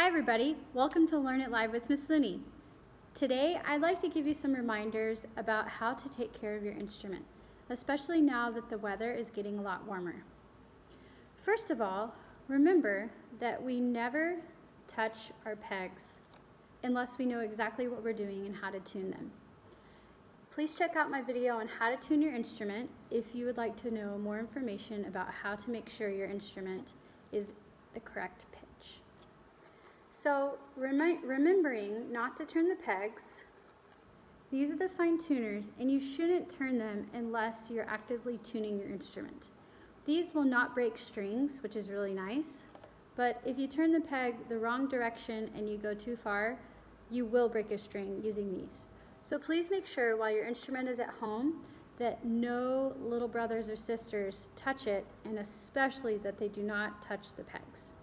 everybody, welcome to Learn It Live with Miss Looney. Today I'd like to give you some reminders about how to take care of your instrument, especially now that the weather is getting a lot warmer. First of all, remember that we never touch our pegs unless we know exactly what we're doing and how to tune them. Please check out my video on how to tune your instrument if you would like to know more information about how to make sure your instrument is the correct pitch. So remembering not to turn the pegs, these are the fine tuners and you shouldn't turn them unless you're actively tuning your instrument. These will not break strings, which is really nice, but if you turn the peg the wrong direction and you go too far, you will break a string using these. So please make sure while your instrument is at home that no little brothers or sisters touch it, and especially that they do not touch the pegs.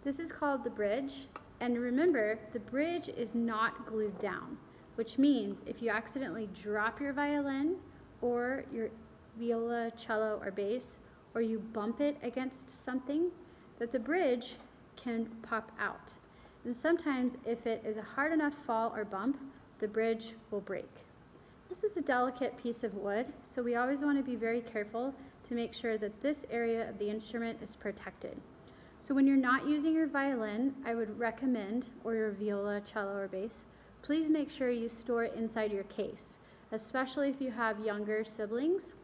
This is called the bridge, and remember, the bridge is not glued down, which means if you accidentally drop your violin or your viola, cello, or bass, or you bump it against something, that the bridge can pop out. And sometimes if it is a hard enough fall or bump, the bridge will break. This is a delicate piece of wood, so we always want to be very careful to make sure that this area of the instrument is protected. So when you're not using your violin, I would recommend, or your viola, cello, or bass, please make sure you store it inside your case, especially if you have younger siblings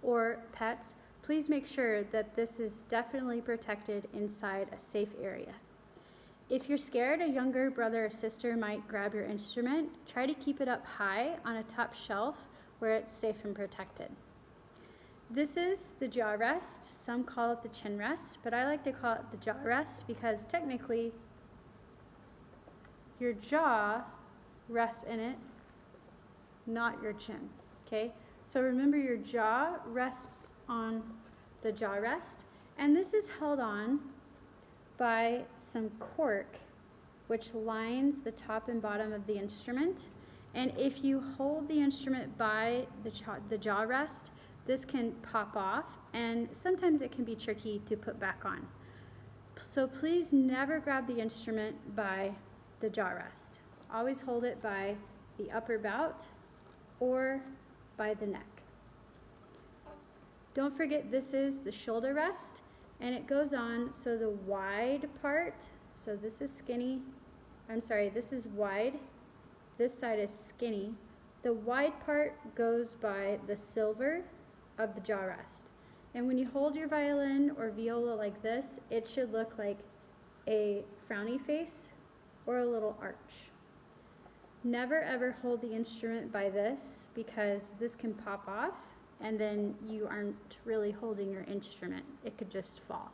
or pets. Please make sure that this is definitely protected inside a safe area. If you're scared a younger brother or sister might grab your instrument, try to keep it up high on a top shelf where it's safe and protected. This is the jaw rest. Some call it the chin rest, but I like to call it the jaw rest because technically your jaw rests in it, not your chin, okay? So remember, your jaw rests on the jaw rest, and this is held on by some cork which lines the top and bottom of the instrument. And if you hold the instrument by the jaw rest, this can pop off, and sometimes it can be tricky to put back on. So please never grab the instrument by the jaw rest. Always hold it by the upper bout or by the neck. Don't forget, this is the shoulder rest, and it goes on so the wide part, so this is skinny, this is wide, this side is skinny. The wide part goes by the silver of the jaw rest. And when you hold your violin or viola like this, it should look like a frowny face or a little arch. Never ever hold the instrument by this because this can pop off and then you aren't really holding your instrument. It could just fall.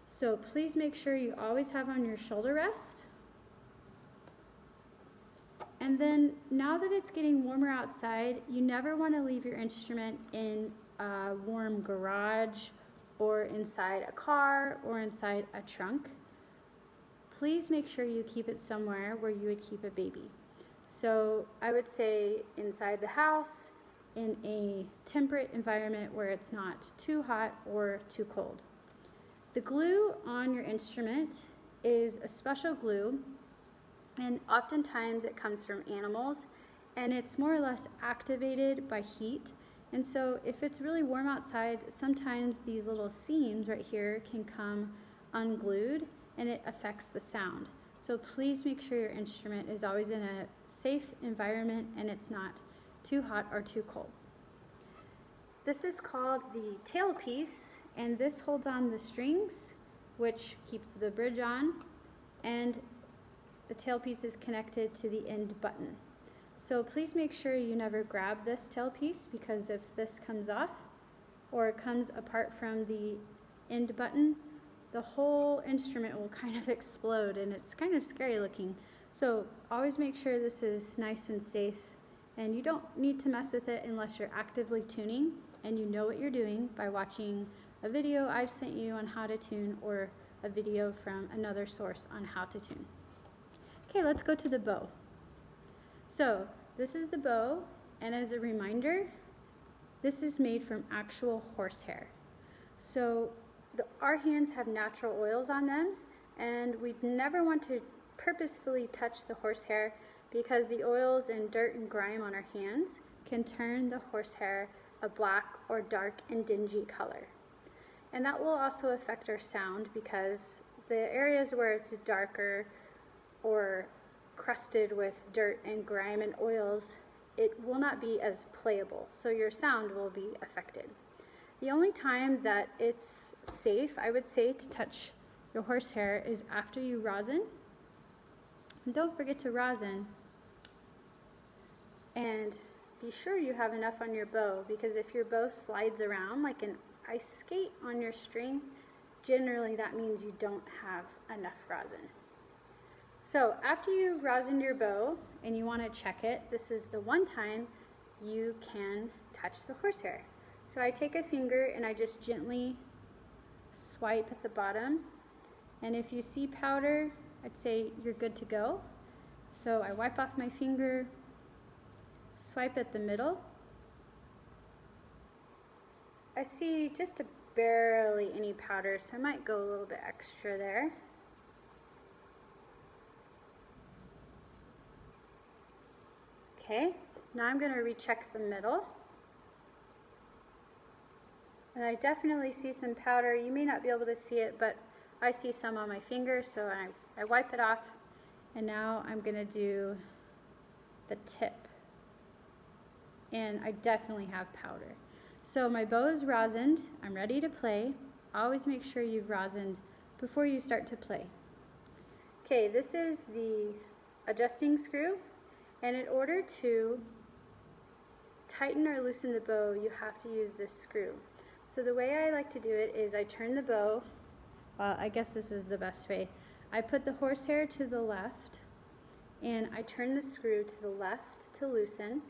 So please make sure you always have on your shoulder rest. And then now that it's getting warmer outside, you never want to leave your instrument in a warm garage or inside a car or inside a trunk. Please make sure you keep it somewhere where you would keep a baby. So I would say inside the house, in a temperate environment where it's not too hot or too cold. The glue on your instrument is a special glue, and oftentimes it comes from animals, and it's more or less activated by heat. And so if it's really warm outside, sometimes these little seams right here can come unglued and it affects the sound. So please make sure your instrument is always in a safe environment and it's not too hot or too cold. This is called the tailpiece, and this holds on the strings, which keeps the bridge on, and the tailpiece is connected to the end button. So please make sure you never grab this tailpiece, because if this comes off or comes apart from the end button, the whole instrument will kind of explode, and it's kind of scary looking. So always make sure this is nice and safe, and you don't need to mess with it unless you're actively tuning and you know what you're doing by watching a video I've sent you on how to tune or a video from another source on how to tune. Okay, let's go to the bow. So this is the bow, and as a reminder, this is made from actual horsehair. So our hands have natural oils on them, And we never want to purposefully touch the horsehair because the oils and dirt and grime on our hands can turn the horsehair a black or dark and dingy color. And that will also affect our sound because the areas where it's darker or crusted with dirt and grime and oils, it will not be as playable, so your sound will be affected. The only time that it's safe, I would say, to touch your horsehair is after you rosin. And don't forget to rosin. And be sure you have enough on your bow, because if your bow slides around like an ice skate on your string, generally that means you don't have enough rosin. So after you've rosined your bow and you want to check it, this is the one time you can touch the horsehair. So I take a finger and I just gently swipe at the bottom, and if you see powder, I'd say you're good to go. So I wipe off my finger, swipe at the middle. I see just barely any powder, so I might go a little bit extra there. Okay, now I'm going to recheck the middle. And I definitely see some powder. You may not be able to see it, but I see some on my finger, so I wipe it off. And now I'm going to do the tip. And I definitely have powder. So my bow is rosined. I'm ready to play. Always make sure you've rosined before you start to play. Okay, this is the adjusting screw. And in order to tighten or loosen the bow, you have to use this screw. So the way I like to do it is I turn the bow, well, I guess this is the best way. I put the horsehair to the left, and I turn the screw to the left to loosen,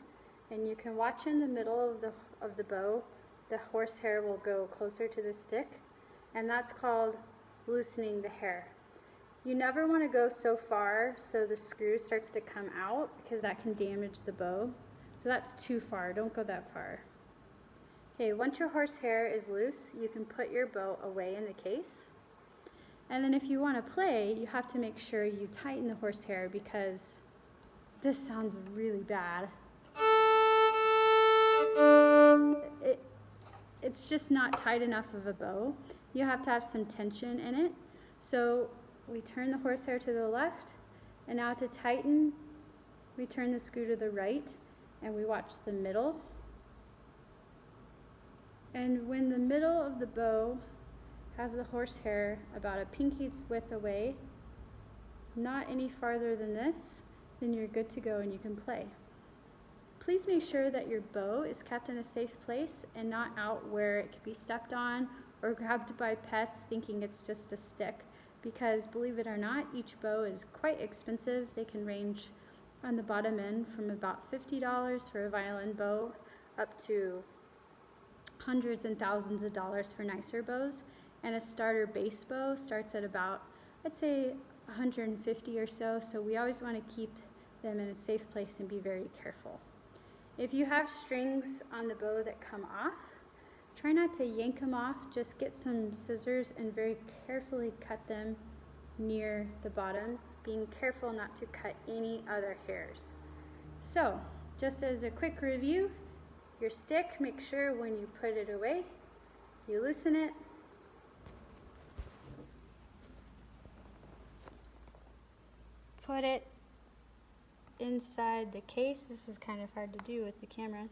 and you can watch in the middle of the bow, the horsehair will go closer to the stick, and that's called loosening the hair. You never want to go so far so the screw starts to come out, because that can damage the bow. So that's too far, don't go that far. Okay, once your horsehair is loose, you can put your bow away in the case. And then if you want to play, you have to make sure you tighten the horsehair, because this sounds really bad. It's just not tight enough of a bow. You have to have some tension in it. So we turn the horsehair to the left, and now to tighten, we turn the screw to the right, and we watch the middle. And when the middle of the bow has the horsehair about a pinky's width away, not any farther than this, then you're good to go and you can play. Please make sure that your bow is kept in a safe place and not out where it could be stepped on or grabbed by pets thinking it's just a stick, because believe it or not, each bow is quite expensive. They can range on the bottom end from about $50 for a violin bow up to hundreds and thousands of dollars for nicer bows, and a starter bass bow starts at about, I'd say, $150 or so, so we always want to keep them in a safe place and be very careful. If you have strings on the bow that come off, try not to yank them off, just get some scissors and very carefully cut them near the bottom, being careful not to cut any other hairs. So, just as a quick review, your stick, make sure when you put it away, you loosen it. Put it inside the case. This is kind of hard to do with the camera.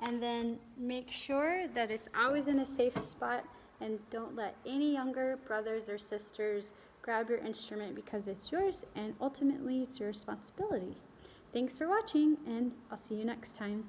And then make sure that it's always in a safe spot, and don't let any younger brothers or sisters grab your instrument, because it's yours and ultimately it's your responsibility. Thanks for watching, and I'll see you next time.